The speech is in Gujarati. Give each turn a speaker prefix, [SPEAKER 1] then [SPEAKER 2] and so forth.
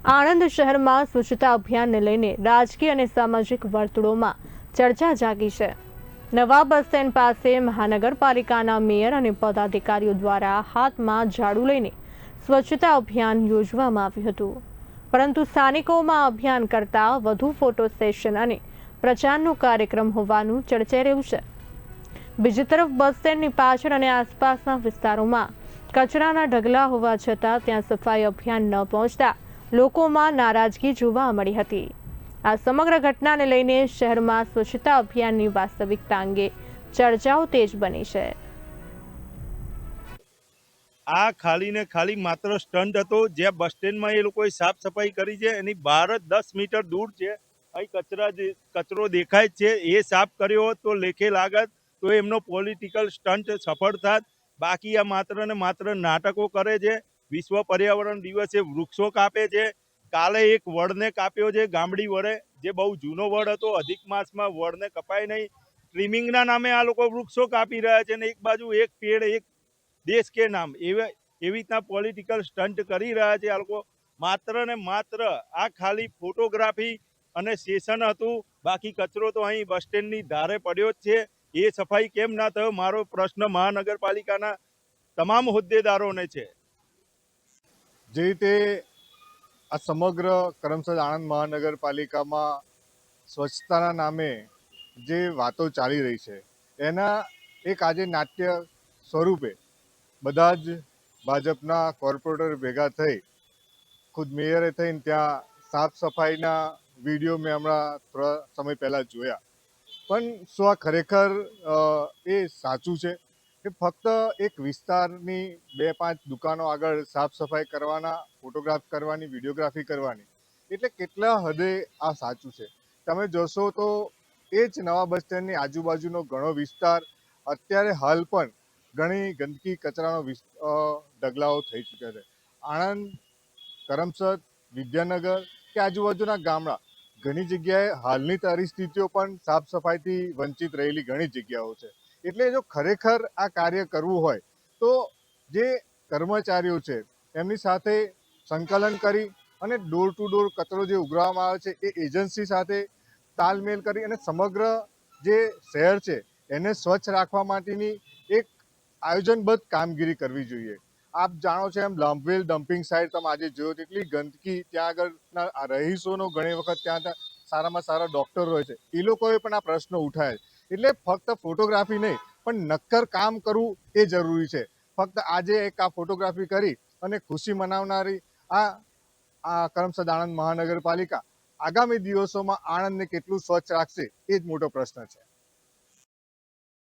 [SPEAKER 1] આણંદ શહેરમાં સ્વચ્છતા અભિયાનને લઈને રાજકીય અને સામાજિક વર્તુળોમાં ચર્ચા જાગી છે। નવા બસ સ્ટેન્ડ પાસે મહાનગરપાલિકાના મેયર અને પદાધિકારીઓ દ્વારા હાથમાં ઝાડુ લઈને સ્વચ્છતા અભિયાન યોજવામાં આવ્યું હતું, પરંતુ સ્થાનિકોમાં અભિયાન કરતાં વધુ ફોટો સેશન અને પ્રચારનો કાર્યક્રમ હોવાનું ચર્ચાઈ રહ્યું છે। બીજી તરફ બસ સ્ટેન્ડની પાછળ અને આસપાસના વિસ્તારોમાં કચરાના ઢગલા હોવા છતાં ત્યાં સફાઈ અભિયાન ન પહોંચતા લોકોમાં નારાજગી જોવા મળી હતી। આ સમગ્ર ઘટનાને લઈને શહેરમાં સ્વચ્છતા અભિયાનની વાસ્તવિકતા અંગે ચર્ચાઓ તેજ બની છે।
[SPEAKER 2] આ ખાલી ને ખાલી માત્ર સ્ટન્ટ હતો, જ્યાં બસ સ્ટેન્ડમાં એ લોકોએ સાફ સફાઈ કરી છે એની બહાર જ 10 મીટર દૂર છે અહીં કચરો દેખાય છે, એ સાફ કર્યો હોત તો લેખે લાગત તો એમનો પોલિટિકલ સ્ટન્ટ સફળ થાત। બાકી આ માત્ર ને માત્ર નાટકો કરે છે। વિશ્વ પર્યાવરણ દિવસે વૃક્ષો કાપે છે। કાલે એક વડને કાપ્યો છે, ગામડી વડે, જે બહુ જૂનો વડ હતો। અધિક માસમાં વડને કપાય નહીં, ટ્રીમિંગના નામે આ લોકો વૃક્ષો કાપી રહ્યા છે ને એક બાજુ એક પેડ એક દેશ કે નામ એવી રીતના પોલિટિકલ સ્ટન્ટ કરી રહ્યા છે આ લોકો। માત્ર ને માત્ર આ ખાલી ફોટોગ્રાફી અને સેશન હતું, બાકી કચરો તો અહીં બસ સ્ટેન્ડની ધારે પડ્યો જ છે। એ સફાઈ કેમ ના થયો, મારો પ્રશ્ન મહાનગરપાલિકાના તમામ હોદ્દેદારોને છે।
[SPEAKER 3] જે રીતે આ સમગ્ર કરમસદ આણંદ મહાનગરપાલિકામાં સ્વચ્છતાના નામે જે વાતો ચાલી રહી છે એના એક આજે નાટ્ય સ્વરૂપે બધા જ ભાજપના કોર્પોરેટર ભેગા થઈ ખુદ મેયરે થઈને ત્યાં સાફ સફાઈના વિડીયો મેં હમણાં થોડા સમય પહેલાં જોયા। પણ શું આ ખરેખર એ સાચું છે કે ફક્ત એક વિસ્તારની 2-5 દુકાનો આગળ સાફ સફાઈ કરવાના, ફોટોગ્રાફ કરવાની, વિડીયોગ્રાફી કરવાની, એટલે કેટલા હદે આ સાચું છે? તમે જોશો તો એ જ નવા બસ સ્ટેન્ડની આજુબાજુનો ઘણો વિસ્તાર અત્યારે હાલ પણ ઘણી ગંદકી કચરાનો ઢગલાઓ થઈ ચૂક્યા છે। આણંદ, કરમસદ, વિદ્યાનગર કે આજુબાજુના ગામડા ઘણી જગ્યાએ હાલની પરિસ્થિતિઓ પણ સાફ સફાઈથી વંચિત રહેલી ઘણી જગ્યાઓ છે। એટલે જો ખરેખર આ કાર્ય કરવું હોય તો જે કર્મચારીઓ છે એમની સાથે સંકલન કરી અને ડોર ટુ ડોર કચરો જે ઉઘરાવવામાં આવે છે એ એજન્સી સાથે તાલમેલ કરી અને સમગ્ર જે શહેર છે એને સ્વચ્છ રાખવા માટેની એક આયોજનબદ્ધ કામગીરી કરવી જોઈએ। આપ જાણો છો એમ લંબવેલ ડમ્પિંગ સાઇટ તમે આજે જોયો તેટલી ગંદકી, ત્યાં આગળના રહીશોનો ઘણી વખત ત્યાં સારામાં સારા ડૉક્ટર હોય છે, એ લોકોએ પણ આ પ્રશ્નો ઉઠાવે છે। એટલે ફક્ત ફોટોગ્રાફી નહીં પણ નક્કર કામ કરવું એ જરૂરી છે। ફક્ત આજે એક આ ફોટોગ્રાફી કરી અને ખુશી મનાવનારી આ કરમસદ આણંદ મહાનગરપાલિકા આગામી દિવસોમાં આણંદને કેટલું સ્વચ્છ રાખશે એ જ મોટો પ્રશ્ન છે।